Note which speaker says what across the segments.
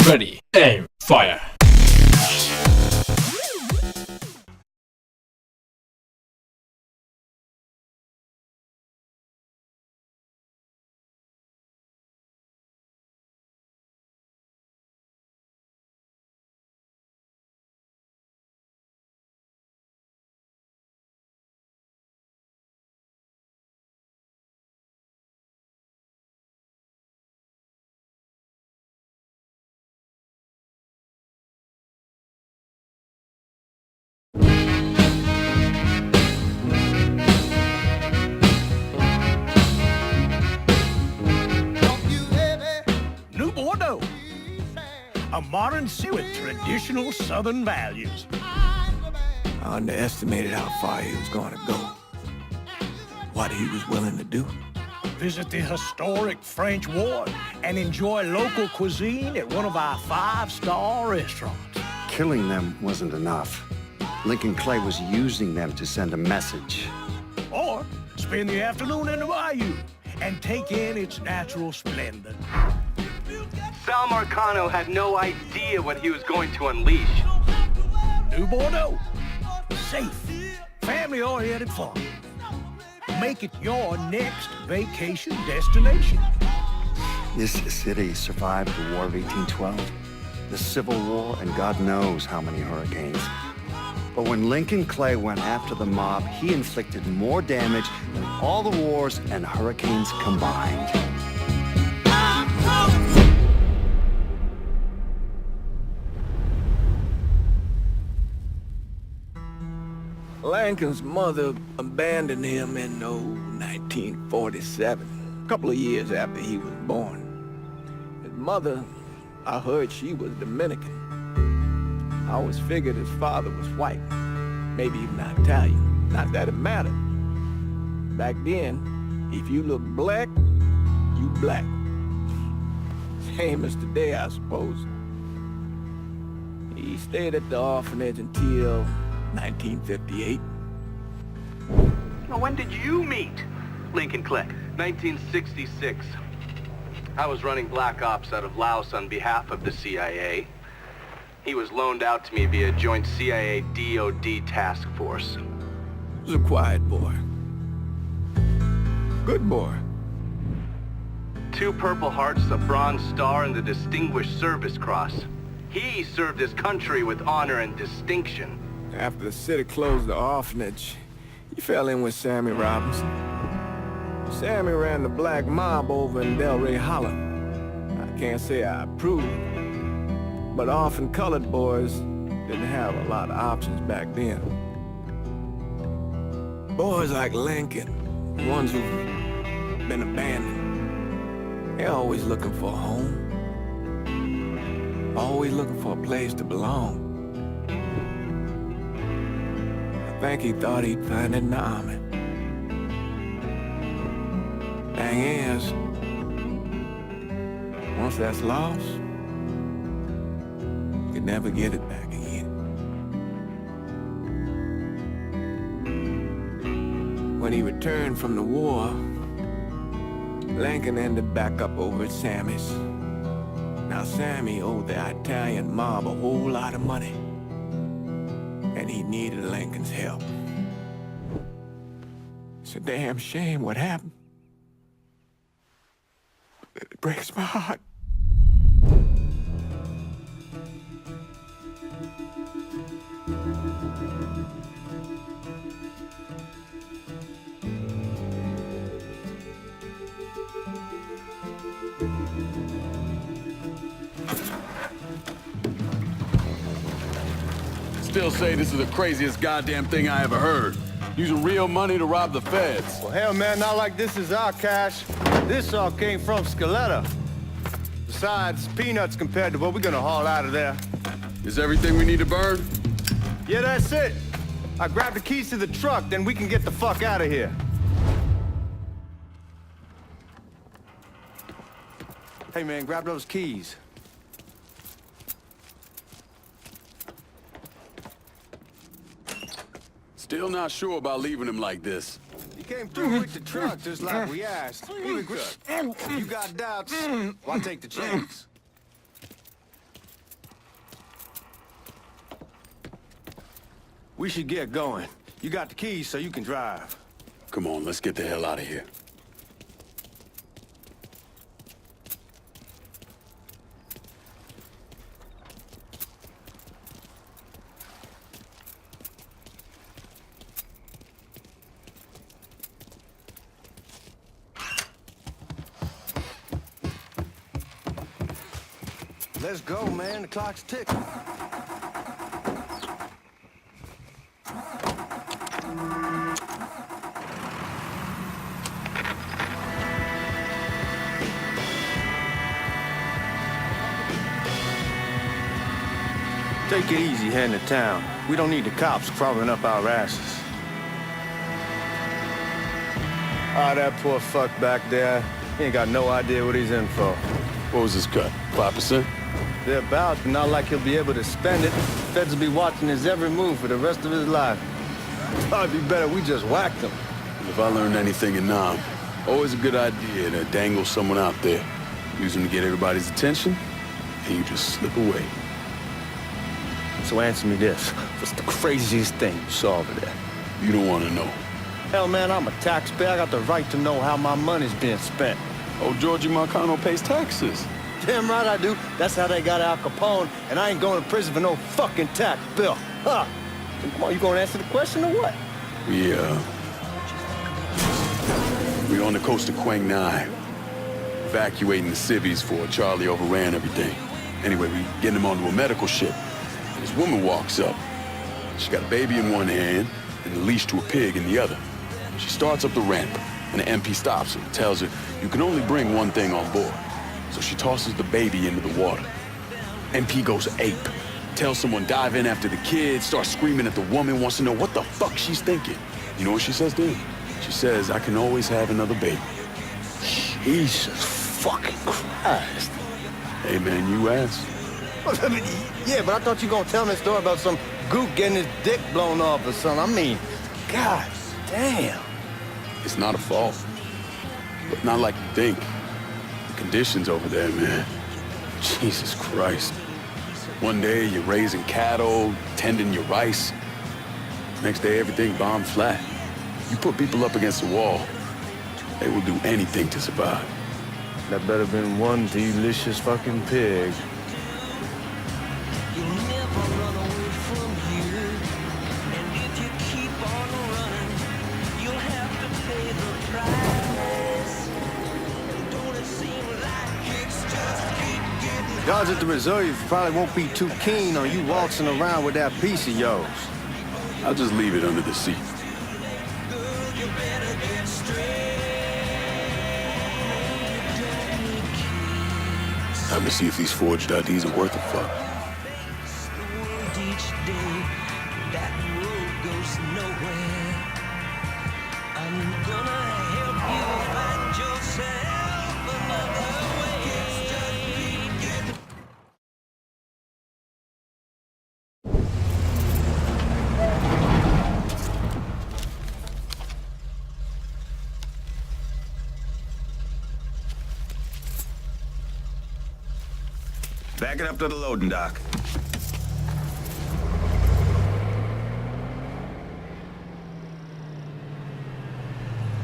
Speaker 1: Ready, aim, fire.
Speaker 2: New Bordeaux. A modern city with traditional Southern values.
Speaker 3: I underestimated how far he was going to go. What he was willing to do.
Speaker 2: Visit the historic French Ward and enjoy local cuisine at one of our 5-star restaurants.
Speaker 4: Killing them wasn't enough. Lincoln Clay was using them to send a message.
Speaker 2: Or spend the afternoon in the bayou and take in its natural splendor.
Speaker 5: Sal Marcano had no idea what he was going to unleash.
Speaker 2: New Bordeaux. Safe, family-oriented fun. Make it your next vacation destination.
Speaker 4: This city survived the War of 1812, the Civil War, and God knows how many hurricanes. But when Lincoln Clay went after the mob, he inflicted more damage than all the wars and hurricanes combined.
Speaker 3: Lincoln's mother abandoned him in 1947, a couple of years after he was born. His mother, I heard she was Dominican. I always figured his father was white, maybe even Italian. Not that it mattered. Back then, if you look black, you black. Same as today, I suppose. He stayed at the orphanage until 1958.
Speaker 5: Now, when did you meet Lincoln Clay? 1966. I was running Black Ops out of Laos on behalf of the CIA. He was loaned out to me via joint CIA-DOD task force.
Speaker 3: He was a quiet boy. Good boy.
Speaker 5: 2 Purple Hearts, a Bronze Star, and the Distinguished Service Cross. He served his country with honor and distinction.
Speaker 3: After the city closed the orphanage, he fell in with Sammy Robinson. Sammy ran the black mob over in Delray Hollow. I can't say I approve, but orphan colored boys didn't have a lot of options back then. Boys like Lincoln, the ones who've been abandoned, they're always looking for a home. Always looking for a place to belong. I think he thought he'd find it in the army. Thing is, once that's lost, you can never get it back again. When he returned from the war, Lincoln ended back up over at Sammy's. Now Sammy owed the Italian mob a whole lot of money, and he needed Lincoln's help. It's a damn shame what happened. It breaks my heart.
Speaker 6: Still say this is the craziest goddamn thing I ever heard. Using real money to rob the feds.
Speaker 7: Well, hell, man, not like this is our cash. This all came from Scaletta. Besides, peanuts compared to what we're gonna haul out of there.
Speaker 6: Is everything we need to burn?
Speaker 7: Yeah, that's it. I grabbed the keys to the truck, then we can get the fuck out of here. Hey, man, grab those keys.
Speaker 6: Still not sure about leaving him like this.
Speaker 7: He came through with the truck just like we asked. Even good. If you got doubts, why take the chance? We should get going. You got the keys so you can drive.
Speaker 6: Come on, let's get the hell out of here.
Speaker 7: Let's go, man. The clock's ticking. Take it easy heading to town. We don't need the cops crawling up our asses. Ah, that poor fuck back there. He ain't got no idea what he's in for.
Speaker 6: What was his cut? 5%?
Speaker 7: They're about, but not like he'll be able to spend it. Feds will be watching his every move for the rest of his life. It'd be better we just whacked him.
Speaker 6: If I learned anything in Nam, always a good idea to dangle someone out there. Use them to get everybody's attention, and you just slip away.
Speaker 7: So answer me this. What's the craziest thing you saw over there?
Speaker 6: You don't want to know.
Speaker 7: Hell, man, I'm a taxpayer. I got the right to know how my money's being spent.
Speaker 6: Oh, Georgie Marcano pays taxes.
Speaker 7: Damn right I do. That's how they got Al Capone, and I ain't going to prison for no fucking tax bill. Huh? Come on, you gonna answer the question or what?
Speaker 6: We on the coast of Quang Nai, evacuating the civvies for Charlie overran everything. Anyway, we getting him onto a medical ship. And this woman walks up. She got a baby in one hand and a leash to a pig in the other. She starts up the ramp, and the MP stops her and tells her, you can only bring one thing on board. So she tosses the baby into the water. MP goes ape. Tells someone dive in after the kid, starts screaming at the woman, wants to know what the fuck she's thinking. You know what she says to him? She says, I can always have another baby.
Speaker 7: Jesus fucking Christ.
Speaker 6: Hey man, you asked.
Speaker 7: Yeah, but I thought you were gonna tell me a story about some gook getting his dick blown off or something. I mean, God damn.
Speaker 6: It's not a fault, but not like you think. The conditions over there, man. Jesus Christ. One day you're raising cattle, tending your rice. Next day everything bombed flat. You put people up against the wall, they will do anything to survive.
Speaker 7: That better been one delicious fucking pig.
Speaker 1: You'll never run away from here. And if you keep on running, you'll have to pay the price. And don't it seem like it's just keep getting
Speaker 7: Guards at the reserve probably won't be too keen on you waltzing around with that piece of yours.
Speaker 6: I'll just leave it under the seat.
Speaker 1: good, you better get straight.
Speaker 6: Time to see if these forged IDs are worth a fuck.
Speaker 1: The world each day, that road goes nowhere. I'm gonna help you find yourself another way.
Speaker 8: Back it up to the loading dock.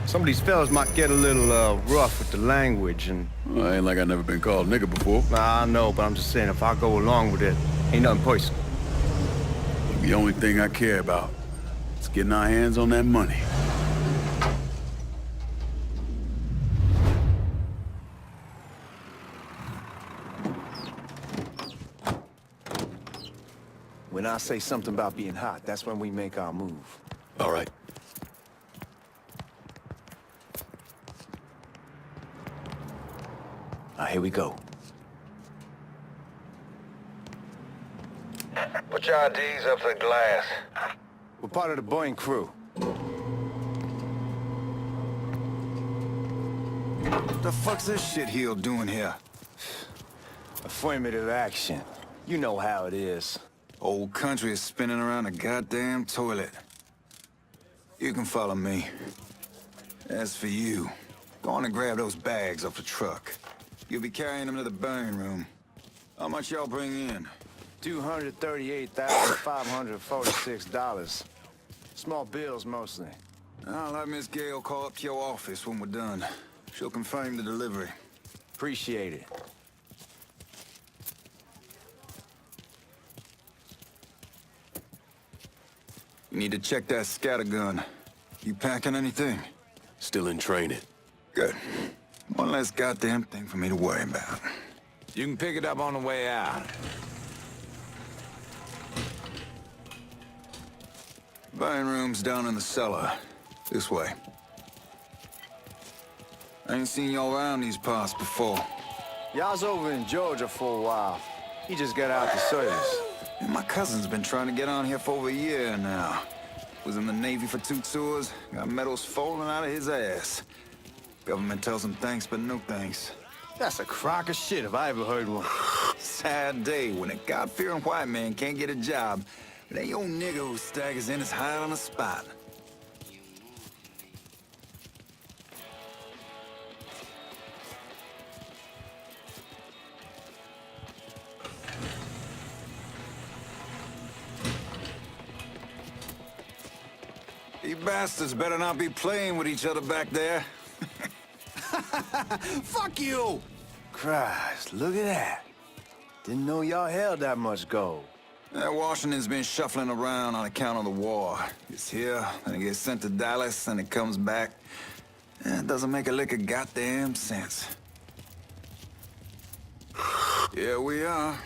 Speaker 7: Some of these fellas might get a little rough with the language, and
Speaker 6: Well, ain't like I never been called nigga before.
Speaker 7: I know, but I'm just saying if I go along with it, ain't nothing personal.
Speaker 6: The only thing I care about is getting our hands on that money.
Speaker 3: When I say something about being hot, that's when we make our move.
Speaker 6: All right.
Speaker 3: Here we go.
Speaker 8: Put your IDs up to the glass.
Speaker 7: We're part of the Boeing crew.
Speaker 8: What the fuck's this shitheel doing here?
Speaker 3: Affirmative action. You know how it is.
Speaker 8: Old country is spinning around a goddamn toilet. You can follow me. As for you, go on and grab those bags off the truck. You'll be carrying them to the burn room. How much y'all bring in?
Speaker 7: $238,546. Small bills, mostly.
Speaker 8: I'll have Miss Gale call up to your office when we're done. She'll confirm the delivery.
Speaker 7: Appreciate it.
Speaker 8: You need to check that scattergun. You packing anything?
Speaker 6: Still in training.
Speaker 8: Good. One less goddamn thing for me to worry about.
Speaker 3: You can pick it up on the way out.
Speaker 8: Buying room's down in the cellar. This way. I ain't seen y'all around these parts before.
Speaker 7: Y'all's over in Georgia for a while. He just got out the service.
Speaker 8: And my cousin's been trying to get on here for over a year now. Was in the Navy for 2 tours, got medals falling out of his ass. Government tells him thanks, but no thanks.
Speaker 7: That's a crock of shit if I ever heard one.
Speaker 8: Sad day when a God-fearing white man can't get a job. But ain't old nigga who staggers in his hide on the spot. You bastards better not be playing with each other back there.
Speaker 7: Fuck you! Christ, look at that. Didn't know y'all held that much gold.
Speaker 8: Washington's been shuffling around on account of the war. It's here, then it gets sent to Dallas, and it comes back. It doesn't make a lick of goddamn sense. Here we are.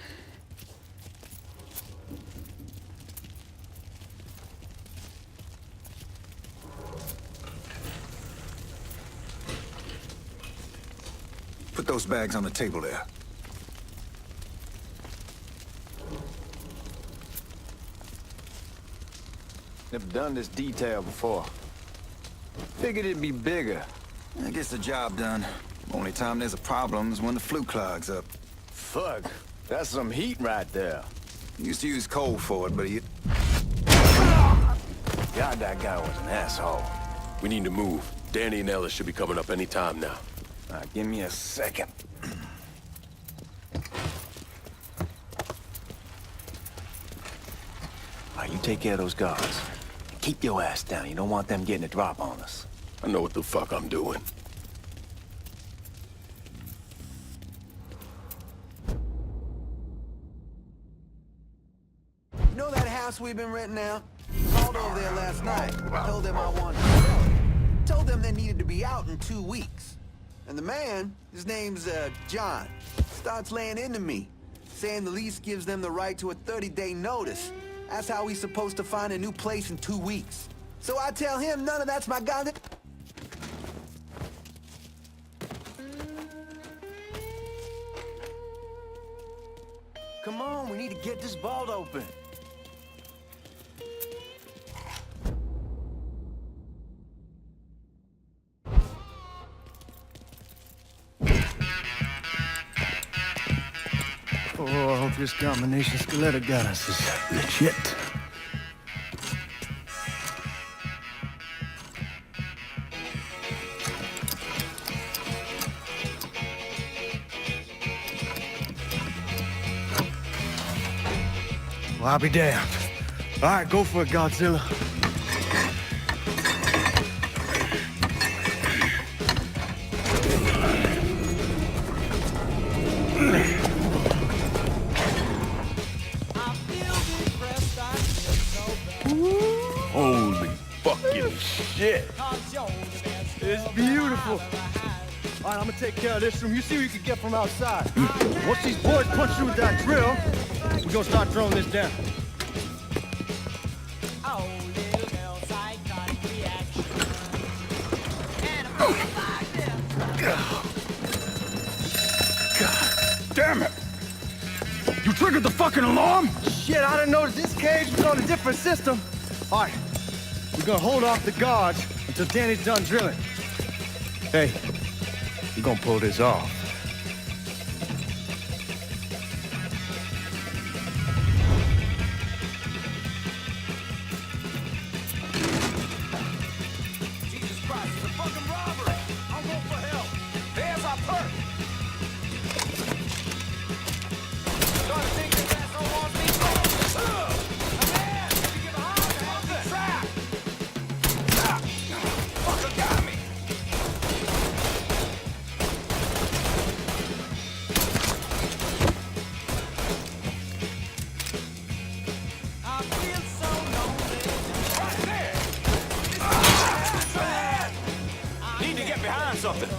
Speaker 8: Put those bags on the table there.
Speaker 7: Never done this detail before. Figured it'd be bigger.
Speaker 8: It gets the job done. Only time there's a problem is when the flue clogs up.
Speaker 7: Fuck, that's some heat right there.
Speaker 8: Used to use coal for it, but he...
Speaker 7: God, that guy was an asshole.
Speaker 6: We need to move. Danny and Ellis should be coming up any time now.
Speaker 7: Give me a second. You take care of those guards. Keep your ass down. You don't want them getting a drop on us.
Speaker 6: I know what the fuck I'm doing.
Speaker 9: You know that house we've been renting out? Called over there last night. Told them I wanted to sell it. Told them they needed to be out in 2 weeks. And the man, his name's, John, starts laying into me, saying the lease gives them the right to a 30-day notice. That's how he's supposed to find a new place in 2 weeks. So I tell him none of that's my goddamn... Come on, we need to get this vault open.
Speaker 2: Oh, I hope this combination Skeletor got us is legit. Well, I'll be damned. All right, go for it, Godzilla.
Speaker 6: Holy fucking shit.
Speaker 2: It's beautiful. All right, I'm gonna take care of this room. You see what you can get from outside. Once these boys punch you with that drill, we're gonna start throwing this down.
Speaker 6: God damn it. You triggered the fucking alarm?
Speaker 2: Shit, I didn't notice this cage was on a different system. All right, we're gonna hold off the guards until Danny's done drilling. Hey, we're gonna pull this off.
Speaker 9: Jesus Christ, it's a fucking robbery! I'll go for help. There's our perk. Starting to think this asshole wants me. Come in! If you get behind, the hell's the trap?
Speaker 6: nothing.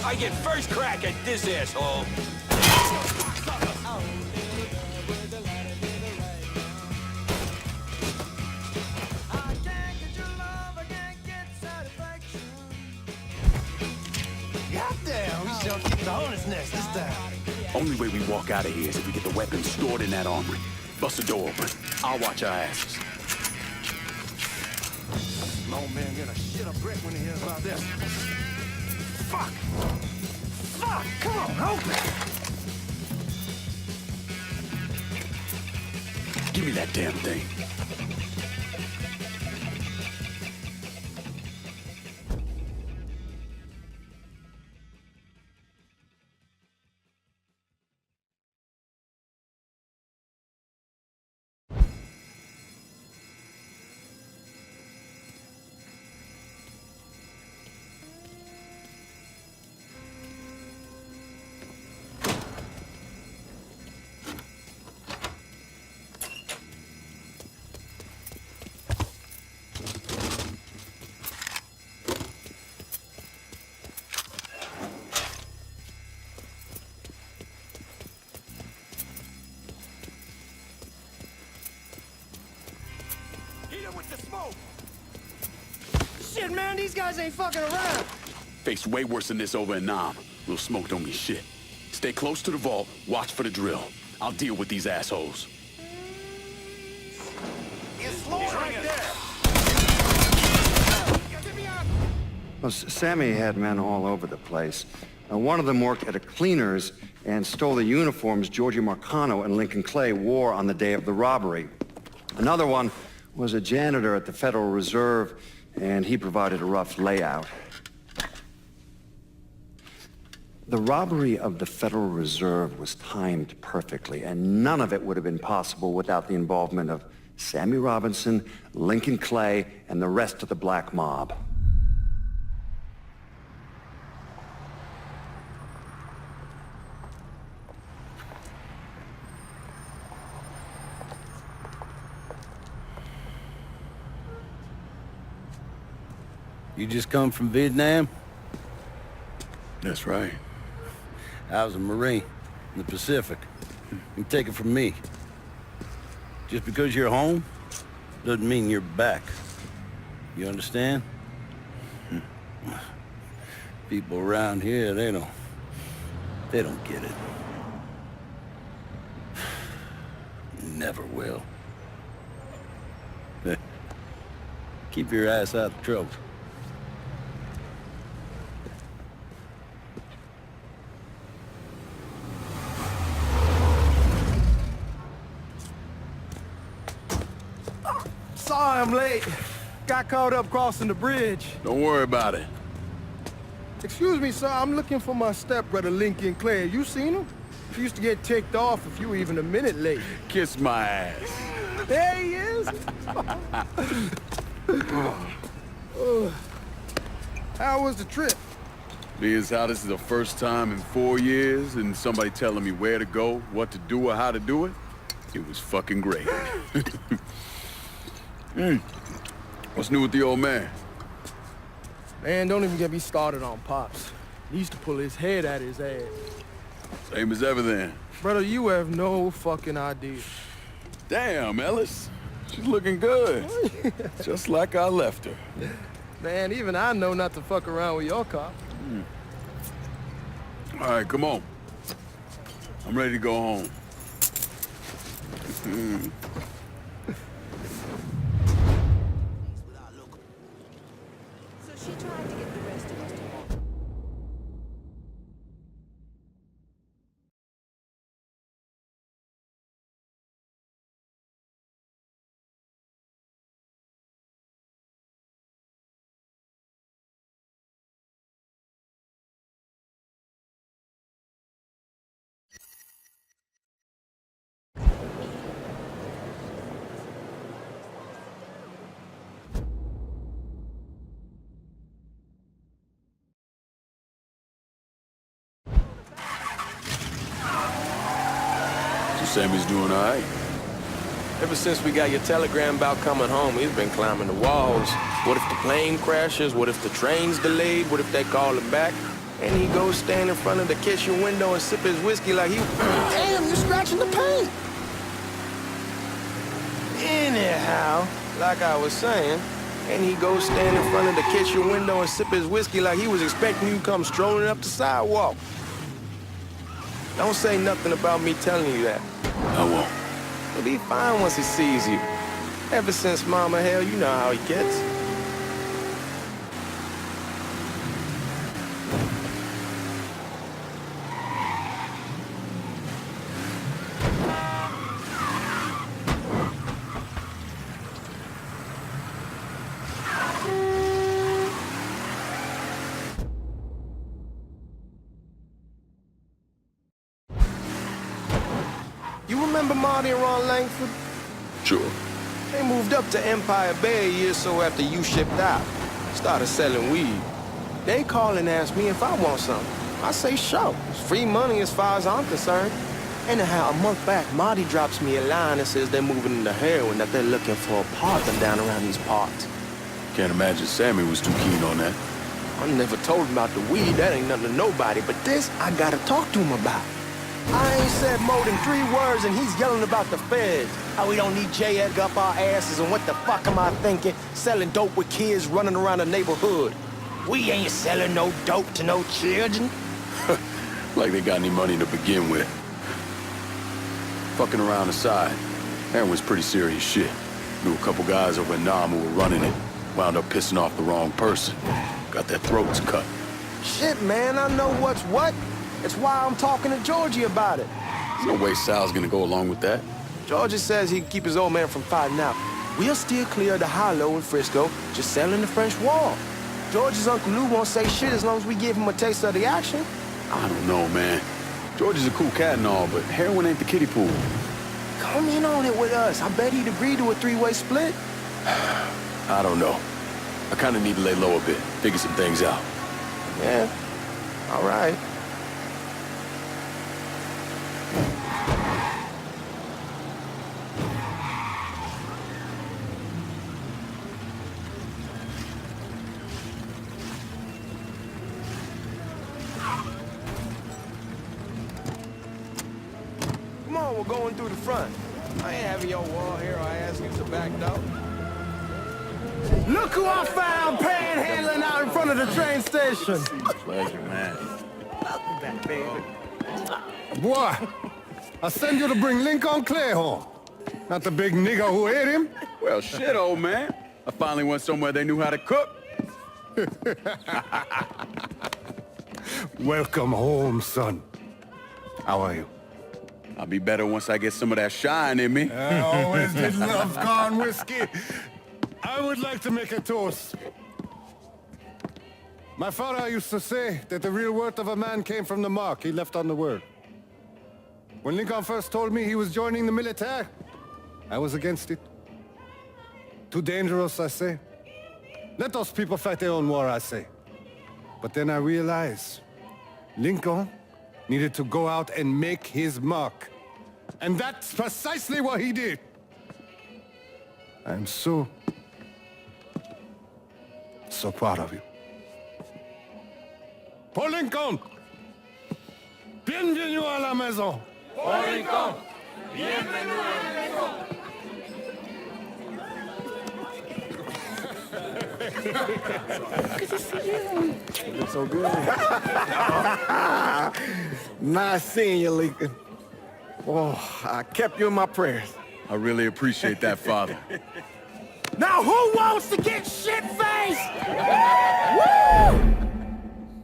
Speaker 10: I get first crack at this asshole.
Speaker 2: Goddamn, we shall get the hornet's nest this time.
Speaker 6: Only way we walk out of here is if we get the weapons stored in that armory. Bust the door open. I'll watch our asses.
Speaker 2: Old man gonna shit a brick when he hears about this. Fuck! Fuck! Come on, open!
Speaker 6: Give me that damn thing.
Speaker 2: Shit, man, these guys ain't fucking around.
Speaker 6: Faced way worse than this over in Nam. Little smoke don't mean shit. Stay close to the vault, watch for the drill. I'll deal with these assholes.
Speaker 2: It's Lord right there.
Speaker 4: Well, Sammy had men all over the place. One of them worked at a cleaner's and stole the uniforms Georgie Marcano and Lincoln Clay wore on the day of the robbery. Another one was a janitor at the Federal Reserve, and he provided a rough layout. The robbery of the Federal Reserve was timed perfectly, and none of it would have been possible without the involvement of Sammy Robinson, Lincoln Clay, and the rest of the black mob.
Speaker 11: You just come from Vietnam?
Speaker 6: That's right.
Speaker 11: I was a Marine in the Pacific. You take it from me. Just because you're home doesn't mean you're back. You understand? People around here, they don't get it. Never will. Keep your ass out of trouble.
Speaker 7: Sorry I'm late. Got caught up crossing the bridge.
Speaker 6: Don't worry about it.
Speaker 7: Excuse me, sir. I'm looking for my stepbrother, Lincoln Clay. You seen him? He used to get ticked off if you were even a minute late.
Speaker 6: Kiss my ass.
Speaker 7: There he is. How was the trip?
Speaker 6: Being as how this is the first time in 4 years and somebody telling me where to go, what to do, or how to do it, it was fucking great. What's new with the old man?
Speaker 7: Man, don't even get me started on Pops. He used to pull his head out his ass.
Speaker 6: Same as ever then.
Speaker 7: Brother, you have no fucking idea.
Speaker 6: Damn, Ellis. She's looking good. Just like I left her.
Speaker 7: Man, even I know not to fuck around with your cop.
Speaker 6: All right, come on. I'm ready to go home.
Speaker 12: So she tried to get the rest of us to walk.
Speaker 6: So Sammy's doing all right?
Speaker 3: Ever since we got your telegram about coming home, he's been climbing the walls. What if the plane crashes? What if the train's delayed? What if they call him back? And he goes stand in front of the kitchen window and sip his whiskey like he... Damn, you're scratching the paint! Anyhow, like I was saying, and he goes stand in front of the kitchen window and sip his whiskey like he was expecting you to come strolling up the sidewalk. Don't say nothing about me telling you that.
Speaker 6: I won't.
Speaker 3: He'll be fine once he sees you. Ever since Mama Hell, you know how he gets. You remember Marty and Ron Langford?
Speaker 6: Sure.
Speaker 3: They moved up to Empire Bay a year or so after you shipped out. Started selling weed. They call and ask me if I want something. I say sure. It's free money as far as I'm concerned. Anyhow, a month back, Marty drops me a line and says they're moving into heroin, that they're looking for a partner down around these parts.
Speaker 6: Can't imagine Sammy was too keen on that.
Speaker 3: I never told him about the weed. That ain't nothing to nobody. But this, I gotta talk to him about. I ain't said more than 3 words and he's yelling about the feds. How we don't need J. Edgar up our asses and what the fuck am I thinking? Selling dope with kids running around the neighborhood. We ain't selling no dope to no children.
Speaker 6: Like they got any money to begin with. Fucking around aside, heroin's pretty serious shit. Knew a couple guys over in Nam who were running it. Wound up pissing off the wrong person. Got their throats cut.
Speaker 3: Shit, man, I know what's what. It's why I'm talking to Georgie about it.
Speaker 6: There's no way Sal's gonna go along with that.
Speaker 3: Georgie says he can keep his old man from fighting out. We'll steer clear of the hollow in Frisco, just selling the French Wall. George's Uncle Lou won't say shit as long as we give him a taste of the action.
Speaker 6: I don't know, man. George is a cool cat and all, but heroin ain't the kiddie pool.
Speaker 3: Come in on it with us. I bet he'd agree to a 3-way split.
Speaker 6: I don't know. I kinda need to lay low a bit, figure some things out.
Speaker 3: Yeah, all right. Come on, we're going through the front. I ain't having your wall here. I ask you to back up.
Speaker 2: Look who I found panhandling out in front of the train station.
Speaker 11: Pleasure, man.
Speaker 2: Welcome back, baby. Boy, I send you to bring Lincoln Clay home. Not the big nigger who ate him.
Speaker 6: Well, shit, old man. I finally went somewhere they knew how to cook.
Speaker 2: Welcome home, son. How are you?
Speaker 6: I'll be better once I get some of that shine in me.
Speaker 2: I always did love corn whiskey. I would like to make a toast. My father used to say that the real worth of a man came from the mark he left on the world. When Lincoln first told me he was joining the military, I was against it. Too dangerous, I say. Let those people fight their own war, I say. But then I realized Lincoln needed to go out and make his mark. And that's precisely what he did. I'm so proud of you. Paul Lincoln! Bienvenue à la maison!
Speaker 10: Paul Lincoln, bienvenue à la maison.
Speaker 3: Looks so good. Nice seeing you, Lincoln. Oh, I kept you in my prayers.
Speaker 6: I really appreciate that, Father.
Speaker 2: Now who wants to get shit-faced?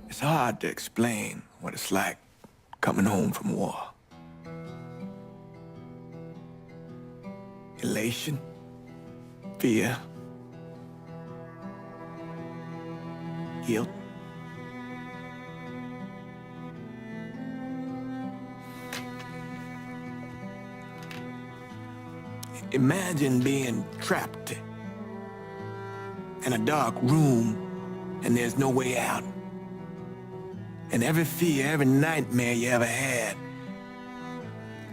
Speaker 3: It's hard to explain what it's like coming home from war. Elation, fear, guilt. Imagine being trapped in a dark room and there's no way out. And every fear, every nightmare you ever had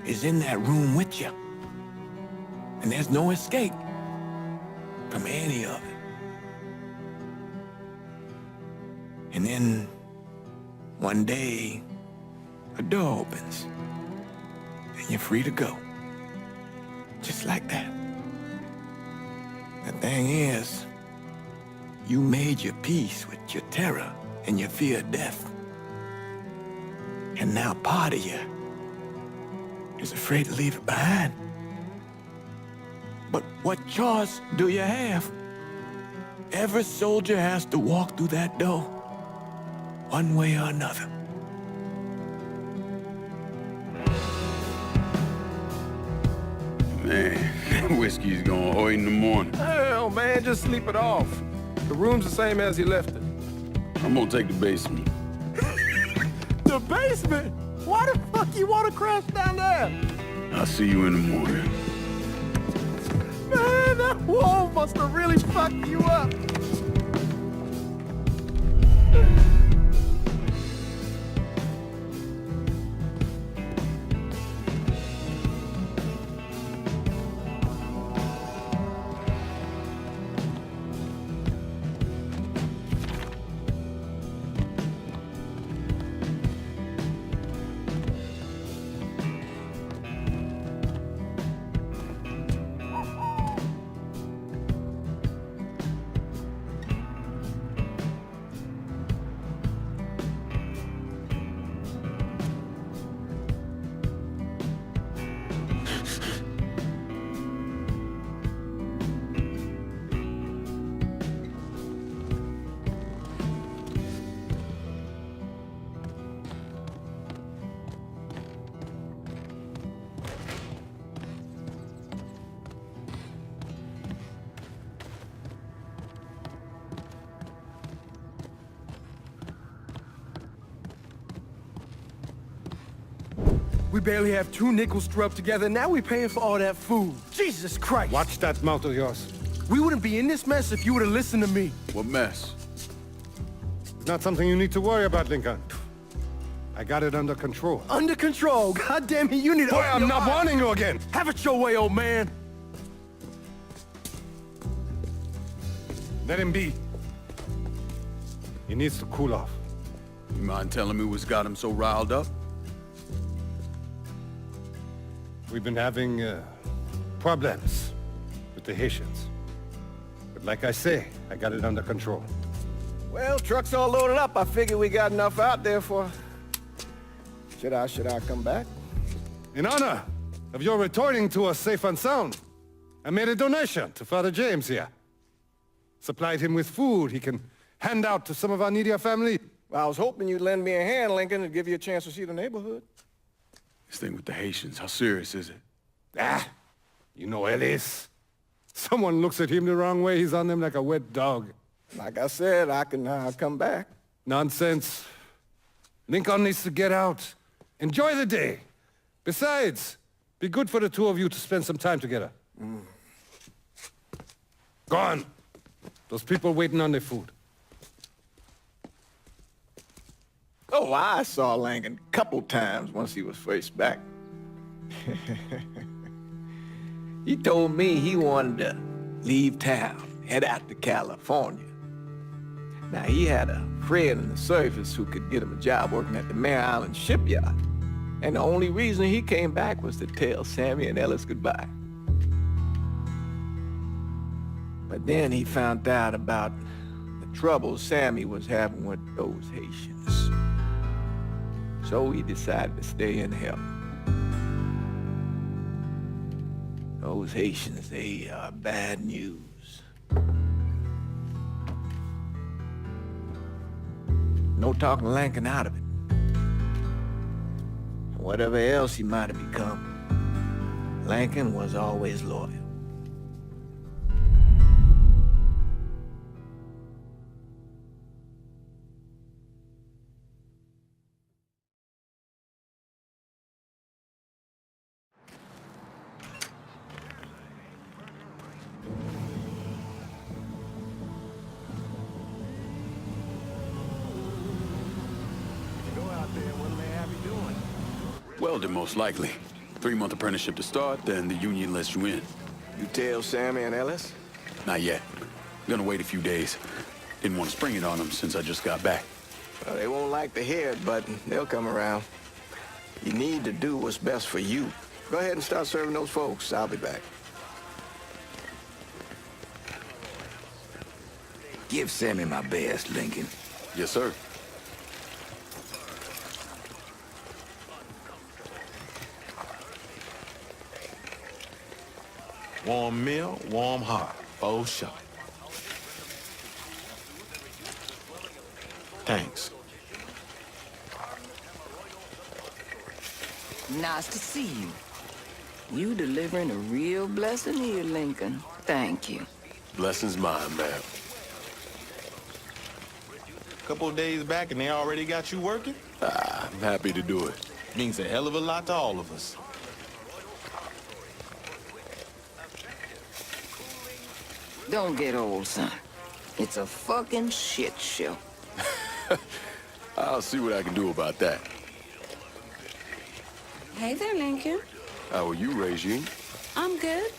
Speaker 3: is in that room with you. And there's no escape from any of it. And then, one day, a door opens, and you're free to go. Just like that. The thing is, you made your peace with your terror and your fear of death. And now part of you is afraid to leave it behind. But what choice do you have? Every soldier has to walk through that door, one way or another.
Speaker 6: Man, whiskey's going oi in the morning.
Speaker 7: Hell, man, just sleep it off. The room's the same as you left it.
Speaker 6: I'm gonna take the basement.
Speaker 7: The basement? Why the fuck you want to crash down there?
Speaker 6: I'll see you in the morning.
Speaker 7: Man, that wall must have really fucked you up. We barely have 2 nickels to rub together, and now we're paying for all that food. Jesus Christ!
Speaker 2: Watch that mouth of yours.
Speaker 7: We wouldn't be in this mess if you would have listened to me.
Speaker 6: What mess?
Speaker 2: It's not something you need to worry about, Lincoln. I got it under control.
Speaker 7: Under control. God damn it, you need to...
Speaker 2: Boy, I'm not warning you again!
Speaker 7: Have it your way, old man.
Speaker 2: Let him be. He needs to cool off.
Speaker 6: You mind telling me what's got him so riled up?
Speaker 2: We've been having problems with the Haitians. But like I say, I got it under control.
Speaker 3: Well, truck's all loaded up. I figure we got enough out there for... Should I come back?
Speaker 2: In honor of your returning to us safe and sound, I made a donation to Father James here. Supplied him with food he can hand out to some of our needier family.
Speaker 3: Well, I was hoping you'd lend me a hand, Lincoln, and give you a chance to see the neighborhood.
Speaker 6: This thing with the Haitians, how serious is it?
Speaker 2: Ah, you know Ellis. Someone looks at him the wrong way, he's on them like a wet dog.
Speaker 3: Like I said, I can come back.
Speaker 2: Nonsense. Lincoln needs to get out. Enjoy the day. Besides, be good for the two of you to spend some time together. Go on. Those people waiting on their food.
Speaker 3: Oh, I saw Lincoln a couple times once he was first back. He told me he wanted to leave town, head out to California. Now, he had a friend in the service who could get him a job working at the Mare Island shipyard. And the only reason he came back was to tell Sammy and Ellis goodbye. But then he found out about the trouble Sammy was having with those Haitians. So he decided to stay and help. Those Haitians, they are bad news. No talking Lincoln out of it. Whatever else he might have become, Lincoln was always loyal.
Speaker 6: Welding, most likely. 3-month apprenticeship to start, then the union lets you in.
Speaker 3: You tell Sammy and Ellis?
Speaker 6: Not yet. Gonna wait a few days. Didn't want to spring it on them since I just got back.
Speaker 3: Well, they won't like the head, but they'll come around. You need to do what's best for you. Go ahead and start serving those folks. I'll be back.
Speaker 8: Give Sammy my best, Lincoln.
Speaker 6: Yes, sir.
Speaker 10: Warm meal, warm heart. Oh, sure. Thanks.
Speaker 13: Nice to see you. You delivering a real blessing here, Lincoln. Thank you.
Speaker 10: Blessing's mine, ma'am. Couple of days back and they already got you working?
Speaker 6: I'm happy to do it.
Speaker 10: Means a hell of a lot to all of us.
Speaker 13: Don't get old, son. It's a fucking shit show.
Speaker 6: I'll see what I can do about that.
Speaker 12: Hey there, Lincoln.
Speaker 6: How are you, Regine?
Speaker 12: I'm good.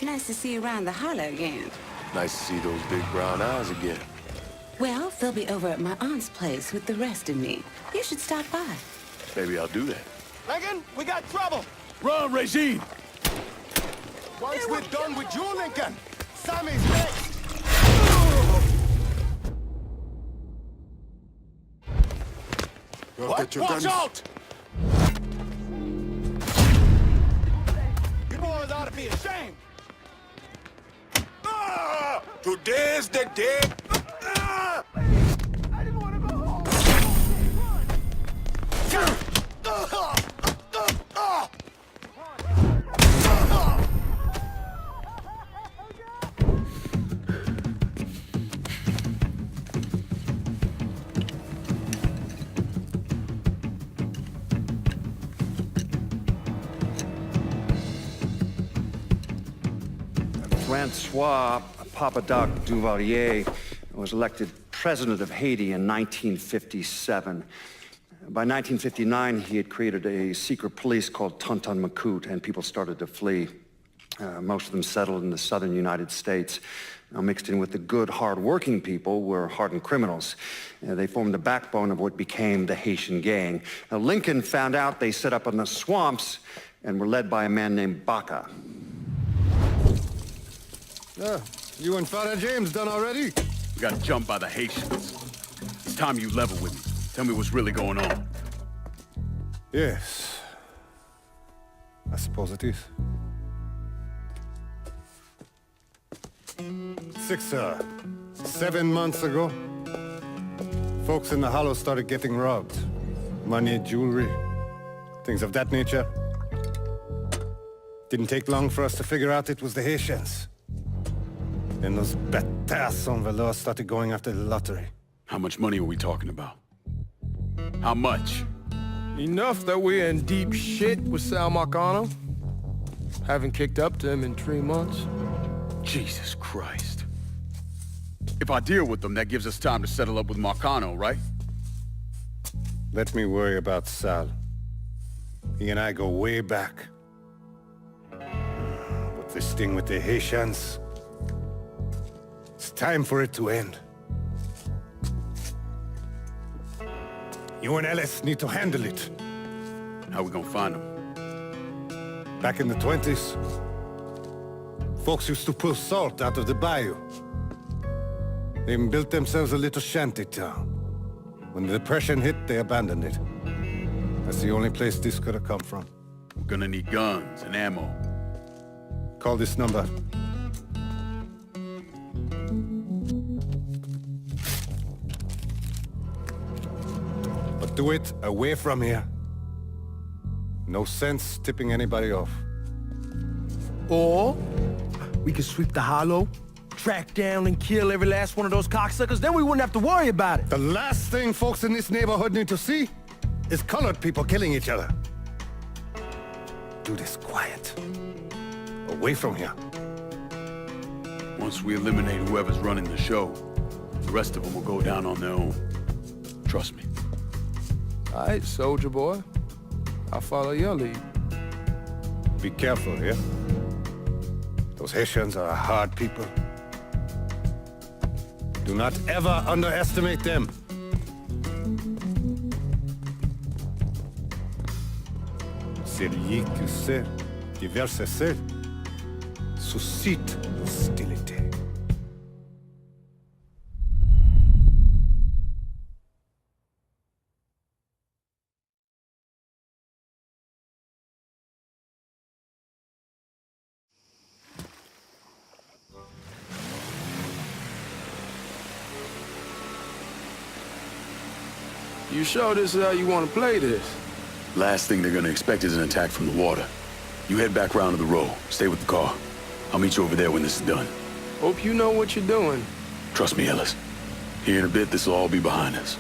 Speaker 12: Nice to see you around the holler again.
Speaker 6: Nice to see those big brown eyes again.
Speaker 12: Well, they'll be over at my aunt's place with the rest of me. You should stop by.
Speaker 6: Maybe I'll do that.
Speaker 7: Lincoln, we got trouble.
Speaker 6: Run, Regine!
Speaker 7: Once we're done with you, Lincoln, Sammy's next.
Speaker 2: What?
Speaker 7: Watch out! You boys ought to be ashamed.
Speaker 10: Today's the day.
Speaker 7: I didn't want to go home.
Speaker 4: Francois Papadoc Duvalier was elected president of Haiti in 1957. By 1959, he had created a secret police called Tonton Macoute, and people started to flee. Most of them settled in the southern United States. Now, mixed in with the good, hard-working people were hardened criminals. They formed the backbone of what became the Haitian gang. Now, Lincoln found out they set up in the swamps and were led by a man named Baca.
Speaker 2: You and Father James done already?
Speaker 6: We got jumped by the Haitians. It's time you level with me. Tell me what's really going on.
Speaker 2: Yes. I suppose it is. 7 months ago, folks in the Hollow started getting robbed. Money, jewelry, things of that nature. Didn't take long for us to figure out it was the Haitians. Then those bâtards en velours started going after the lottery.
Speaker 6: How much money are we talking about? How much?
Speaker 7: Enough that we're in deep shit with Sal Marcano. Haven't kicked up to him in 3 months.
Speaker 6: Jesus Christ. If I deal with them, that gives us time to settle up with Marcano, right?
Speaker 2: Let me worry about Sal. He and I go way back. But this thing with the Haitians, it's time for it to end. You and Ellis need to handle it.
Speaker 6: How we gonna find them?
Speaker 2: Back in the 20s, folks used to pull salt out of the bayou. They even built themselves a little shanty town. When the Depression hit, they abandoned it. That's the only place this could have come from.
Speaker 6: We're gonna need guns and ammo.
Speaker 2: Call this number. But do it away from here. No sense tipping anybody off.
Speaker 7: Or we could sweep the Hollow, track down and kill every last one of those cocksuckers, then we wouldn't have to worry about it.
Speaker 2: The last thing folks in this neighborhood need to see is colored people killing each other. Do this quiet. Away from here.
Speaker 6: Once we eliminate whoever's running the show, the rest of them will go down on their own. Trust me.
Speaker 7: All right, soldier boy. I'll follow your lead.
Speaker 2: Be careful, yeah? Those Haitians are a hard people. Do not ever underestimate them. Celui qui sait qui verse sel suscite hostilité.
Speaker 3: You sure this is how you want to play this?
Speaker 6: Last thing they're gonna expect is an attack from the water. You head back round to the row. Stay with the car. I'll meet you over there when this is done.
Speaker 3: Hope you know what you're doing.
Speaker 6: Trust me, Ellis. Here in a bit, this will all be behind us.